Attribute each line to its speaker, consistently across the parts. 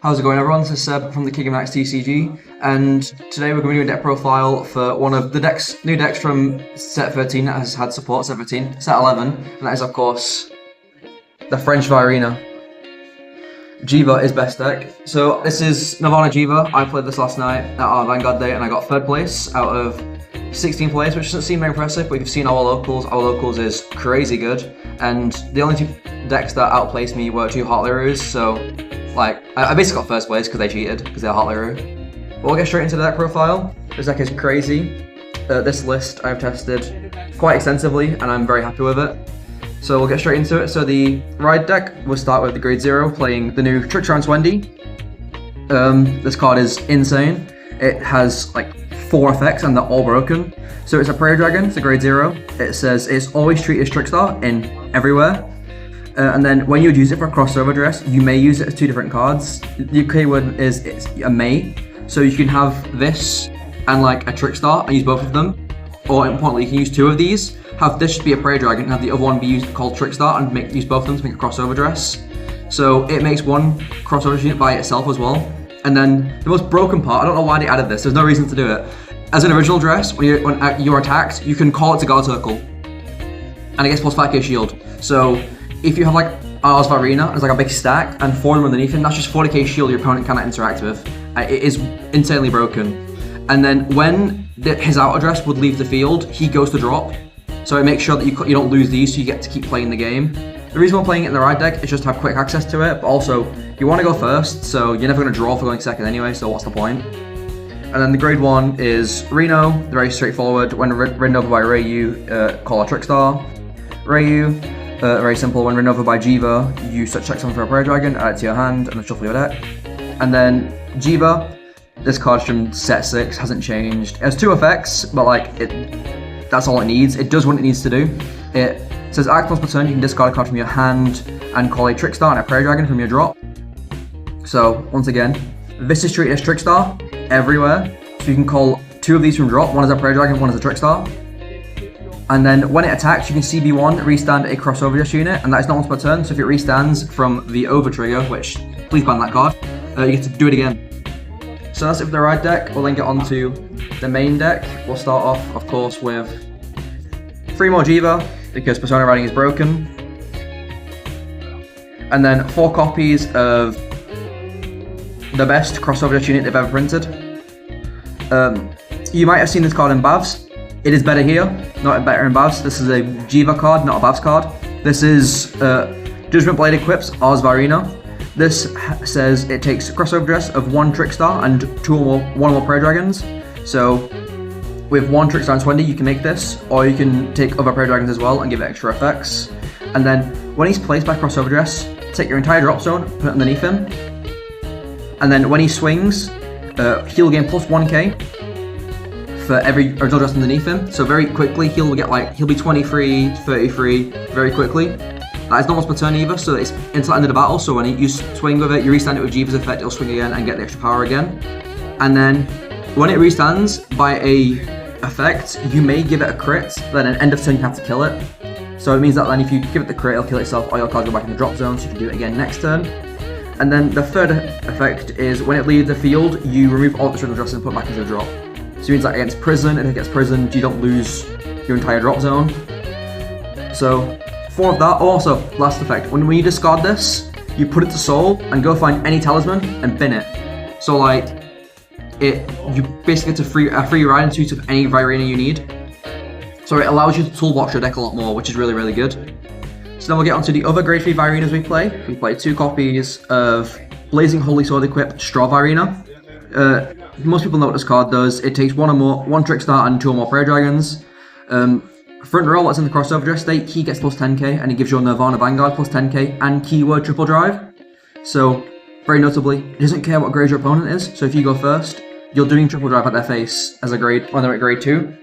Speaker 1: How's it going, everyone? This is Seb from the King of Max TCG, and today we're going to do a deck profile for one of the new decks from set 13 that has had support, set 13, set 11, and that is, of course, the French Nirvana. Jheva is best deck. So this is Nirvana Jheva. I played this last night at our Vanguard day, and I got 3rd place out of 16 players, which doesn't seem very impressive, but you've seen our locals. Our locals is crazy good, and the only 2 decks that outplaced me were 2 Heart Leroos, so like, I basically got 1st place because they cheated, because they're Heart Leroy. But we'll get straight into the deck profile. This deck is crazy. This list I've tested quite extensively, and I'm very happy with it. So we'll get straight into it. So the ride deck, we'll start with the grade 0, playing the new Trickster and Wendy. This card is insane. It has like 4 effects, and they're all broken. So it's a Prairie Dragon, it's a grade 0. It says it's always treated as Trickstar in everywhere. And then when you would use it for a XOverdress, you may use it as 2 different cards. The UK word is it's a may. So you can have this and like a Trickstar and use both of them. Or importantly, you can use 2 of these. Have this be a Prairie Dragon and have the other one be used called Trickstar and use both of them to make a XOverdress. So it makes one XOverdress unit by itself as well. And then the most broken part, I don't know why they added this, there's no reason to do it. As an original dress, when you're attacked, you can call it to guard circle. And it gets plus 5k shield. So if you have like Ars Varina, there's like a big stack, and 4 of them underneath him, that's just 40k shield your opponent cannot interact with. It is insanely broken. And then when his outer dress would leave the field, he goes to drop. So it makes sure that you don't lose these, so you get to keep playing the game. The reason we're playing it in the ride deck is just to have quick access to it, but also you want to go first, so you're never going to draw for going second anyway, so what's the point? And then the grade 1 is Reno, very straightforward. When ridden over by Rayu, call a Trickstar. Rayu, very simple. When ridden over by Jheva, you check something for a Prairie Dragon, add it to your hand, and then shuffle your deck. And then Jheva, this card's from set 6, hasn't changed. It has 2 effects, but like that's all it needs. It does what it needs to do. It says act once per turn, you can discard a card from your hand and call a Trickstar and a Prairie Dragon from your drop. So once again, this is treated as Trickstar everywhere. So you can call 2 of these from drop. One is a Prairie Dragon, one is a Trickstar. And then when it attacks, you can CB1 restand a XOverdress unit, and that is not once per turn. So if it restands from the over trigger, which please ban that card, you get to do it again. So that's it for the ride deck. We'll then get on to the main deck. We'll start off, of course, with 3 more Jheva, because Persona Riding is broken. And then 4 copies of the best XOverdress unit they've ever printed. You might have seen this card in Bavs. It is better here, not better in Bavs. This is a Jheva card, not a Bavs card. This is Judgment Blade equips Ars Varina. This says it takes XOverdress of 1 Trickstar and 1 or more Prairie Dragons. So with 1 Trickstar and 20, you can make this, or you can take other Prairie Dragons as well and give it extra effects. And then when he's placed by XOverdress, take your entire drop zone, put it underneath him. And then when he swings, he'll gain plus 1k for every original dress underneath him. So very quickly, he'll be 23, 33 very quickly. That is not once per turn either, so it's until the end of the battle. So when you swing with it, you restand it with Jheva's effect, it'll swing again and get the extra power again. And then when it restands by a effect, you may give it a crit, then at end of turn you have to kill it. So it means that then if you give it the crit, it'll kill itself, or your cards go back in the drop zone, so you can do it again next turn. And then the 3rd effect is when it leaves the field, you remove all the original dresses and put it back into the drop. So it means that against prison, if it gets prisoned, you don't lose your entire drop zone. So 4 of that. Also, last effect, when you discard this, you put it to soul and go find any talisman and bin it. So like, you basically get a free ride and suit of any Virina you need. So it allows you to toolbox your deck a lot more, which is really, really good. So then we'll get onto the other grade 3 Virinas we play. We play 2 copies of Blazing Holy Sword equipped Straw Virina. Most people know what this card does. It takes 1 Trickstar and 2 or more Prairie Dragons. Front row, what's in the XOverdress state, he gets plus 10k, and he gives your Nirvana Vanguard plus 10k, and keyword triple drive. So, very notably, it doesn't care what grade your opponent is, so if you go first, you're doing triple drive at their face as a grade, when they're at grade 2.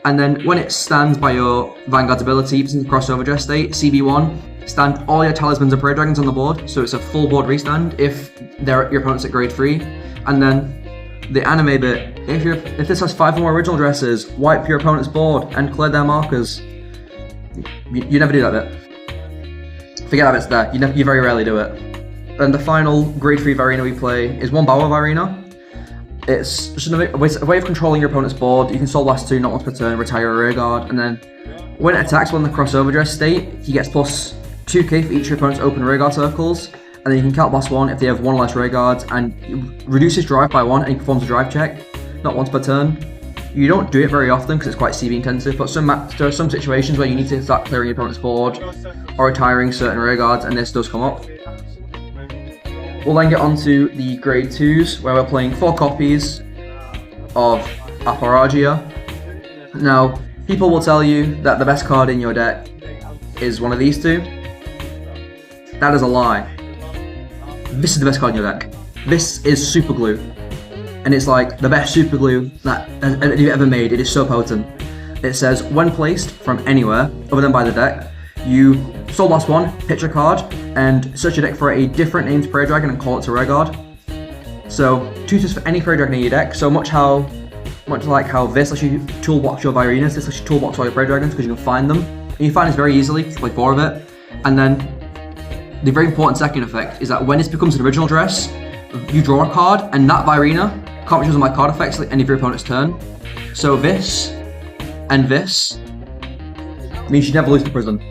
Speaker 1: And then when it stands by your Vanguard's ability, it's in the XOverdress state, CB1, stand all your Talismans and Prairie Dragons on the board, so it's a full board restand if your opponent's at grade 3. And then the anime bit, if this has 5 or more original dresses, wipe your opponent's board and clear their markers. You never do that bit. Forget that bit's there. You very rarely do it. And the final grade 3 Varina we play is 1 Bower Varina. It's just a way of controlling your opponent's board. You can Soul Blast 2, not once per turn, retire a rearguard, and then when it attacks while in the XOverdress state, he gets plus 2k for each of your opponent's open rearguard circles, and then you can count blast 1 if they have 1 less rearguards, and reduce his drive by 1, and he performs a drive check, not once per turn. You don't do it very often because it's quite CB intensive, but there are some situations where you need to start clearing your opponent's board or retiring certain rearguards, and this does come up. We'll then get on to the grade 2s, where we're playing 4 copies of Aparagia. Now, people will tell you that the best card in your deck is one of these two. That is a lie. This is the best card in your deck. This is Super Glue. And it's like the best Super Glue that you've ever made. It is so potent. It says, when placed from anywhere, other than by the deck, you Soul Blast 1, pitch a card, and search your deck for a different named Prairie Dragon and call it to rearguard. So, choose this for any Prairie Dragon in your deck, so much like how this lets you toolbox your Virinas, this lets you toolbox all your Prairie Dragons because you can find them. And you find this very easily, you play 4 of it. And then, the very important second effect is that when this becomes an original dress, you draw a card, and that Virina can't be chosen by card effects like any of your opponent's turn. So this, and this, means you never lose to prison.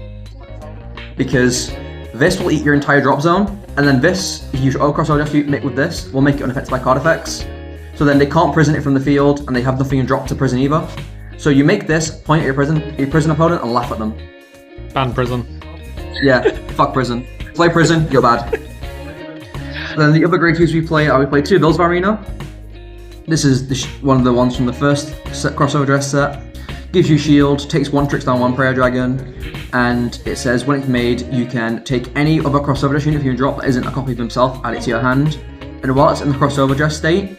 Speaker 1: Because this will eat your entire drop zone, and then this, if you use XOverdress you make with this, will make it unaffected by card effects. So then they can't prison it from the field, and they have nothing in drop to prison either. So you make this, point at your prison opponent, and laugh at them.
Speaker 2: Ban prison.
Speaker 1: Yeah, fuck prison. Play prison, you're bad. Then the other grade 2s we play 2 Bills Varina. This is one of the ones from the first XOverdress set. Gives you shield, takes 1 tricks down 1 Prayer Dragon, and it says when it's made, you can take any other XOverdress unit if you drop that isn't a copy of himself, add it to your hand. And while it's in the XOverdress state,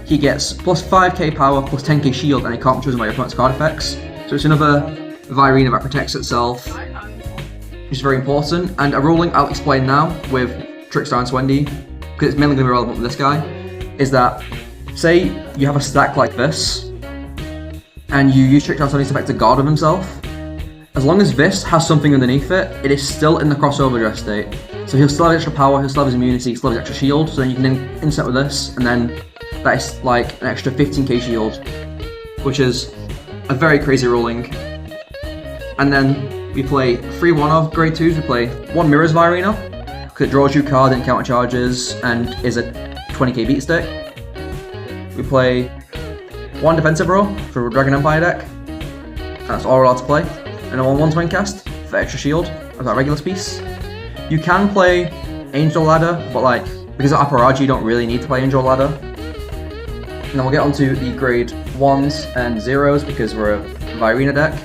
Speaker 1: he gets plus 5k power, plus 10k shield, and he can't be chosen by your opponent's card effects. So it's another Virina that protects itself, which is very important. And a ruling I'll explain now with Trickstar and Swendy, because it's mainly going to be relevant with this guy, is that, say you have a stack like this, and you use Trickstar and Swendy's effect to guard of himself, as long as this has something underneath it, it is still in the XOverdress state. So he'll still have extra power, he'll still have his immunity, he'll still have his extra shield, so then you can then insert with this, and then that is like an extra 15k shield, which is a very crazy ruling. And then we play 3 1-of grade 2s, we play 1 Mirrors Virina, because it draws you card and counter charges, and is a 20k beat stick. We play 1 Defensive Row for Dragon Empire deck, that's all we're allowed to play. And then 1 Twin Cast for extra shield as our regular piece. You can play Angel Ladder, but like, because of Aparaji you don't really need to play Angel Ladder. And then we'll get onto the grade 1s and 0s because we're a Virina deck.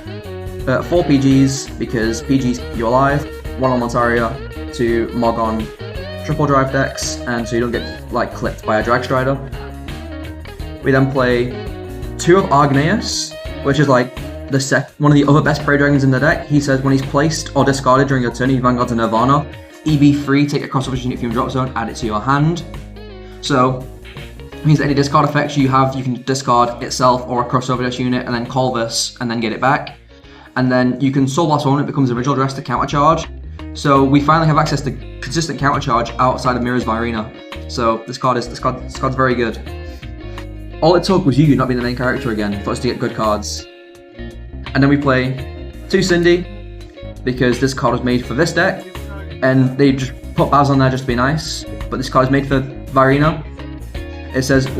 Speaker 1: 4 PGs because PGs keep you alive, 1 on Montaria, 2 Mog on triple drive decks, and so you don't get like clipped by a Drag Strider. We then play 2 of Argneus, which is like one of the other best Prey Dragons in the deck. He says when he's placed or discarded during your turn, he Vanguards a Nirvana. EB3, take a crossover unit from your drop zone, add it to your hand. So, it means that any discard effects you have, you can discard itself or a XOverdress unit and then call this and then get it back. And then you can Soul Blast 1, it becomes original dress to counter charge. So we finally have access to consistent counter charge outside of Mirrors Virina. So this card's very good. All it took was you not being the main character again for us to get good cards. And then we play 2 Cindy, because this card was made for this deck, and they just put Baz on there just to be nice, but this card is made for Virina. It says, if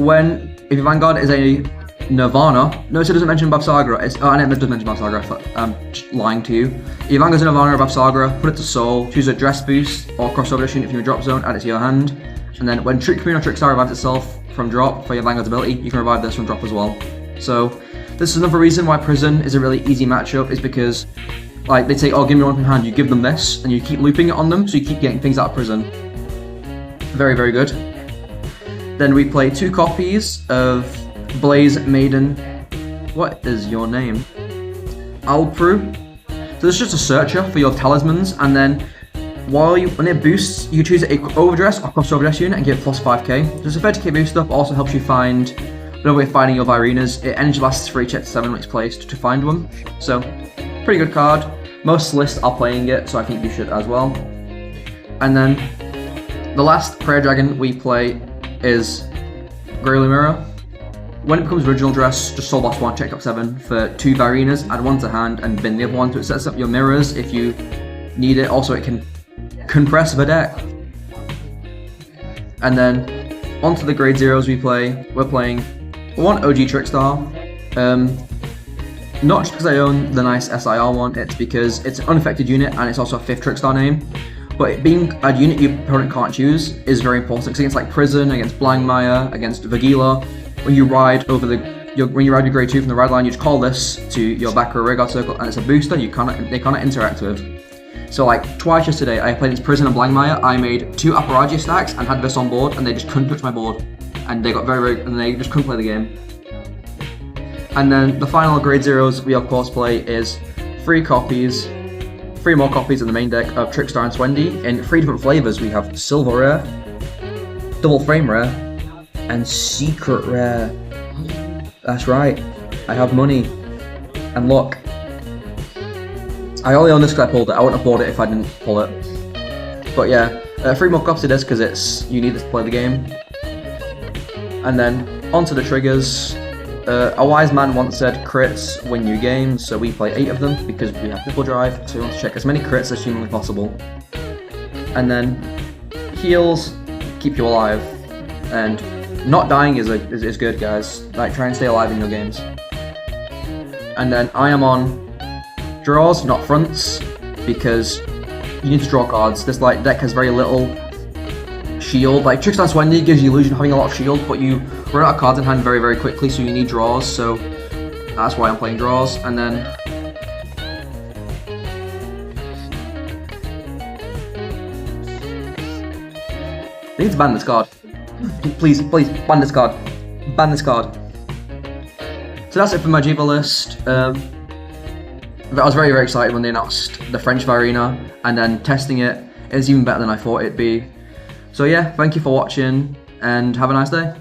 Speaker 1: your Vanguard is a Nirvana, notice it doesn't mention Babsagra, and it does mention Babsagra, I'm just lying to you. If your Vanguard's a Nirvana or Babsagra, put it to Soul, choose a Dress Boost or XOverdress unit from your drop zone, add it to your hand, and then when Trick Queen or Trickstar revives itself from drop for your Vanguard's ability, you can revive this from drop as well. So, this is another reason why Prison is a really easy matchup, is because like they say, oh, give me 1 from hand, you give them this, and you keep looping it on them, so you keep getting things out of Prison. Very, very good. Then we play 2 copies of Blaze Maiden. What is your name? Alpru. So this is just a searcher for your talismans, and then when it boosts, you choose a XOverdress or XOverdress unit and give it plus 5k. So it's a 30k boost up, also helps you find another way of finding your Virinas. It energy lasts for each 7 when it's placed to find one. So, pretty good card. Most lists are playing it, so I think you should as well. And then The last prayer dragon we play is Greyly Mirror. When it becomes original dress, just soul boss 1, check top 7 for 2 Varinas, add 1 to hand and bin the other one, so it sets up your mirrors if you need it. Also, it can compress the deck. And then onto the grade 0s we're playing 1 OG Trickstar. Not just because I own the nice SIR one, it's because it's an unaffected unit and it's also a 5th Trickstar name. But it being a unit your opponent can't choose is very important, because against like Prison, against Blangmire, against Vagila, when you ride your grade 2 from the ride line, you just call this to your back row Rearguard Circle, and it's a booster they cannot interact with. So like twice yesterday, I played against Prison and Blangmire. I made 2 Aparagia stacks and had this on board, and they just couldn't touch my board, and they got and they just couldn't play the game. And then the final grade 0s we of course play is 3 more copies in the main deck of Trickstar and Swendy in 3 different flavors. We have Silver Rare, Double Frame Rare, and Secret Rare. That's right, I have money and luck. I only own this because I pulled it. I wouldn't have bought it if I didn't pull it. But yeah, 3 more copies of this because you need this to play the game. And then onto the triggers. A wise man once said crits win you games, so we play 8 of them because we have Nipple Drive, so we want to check as many crits as humanly possible. And then heals keep you alive, and not dying is good, guys. Like, try and stay alive in your games. And then I am on draws, not fronts, because you need to draw cards. This deck has very little shield. Like Trickstar Swendy gives you the illusion of having a lot of shield, but you run out of cards in hand very, very quickly, so you need draws. So that's why I'm playing draws. And then I need to ban this card. Please, ban this card. Ban this card. So that's it for my Jheva list. I was very, very excited when they announced the French Varina, and then testing it is even better than I thought it'd be. So yeah, thank you for watching, and have a nice day.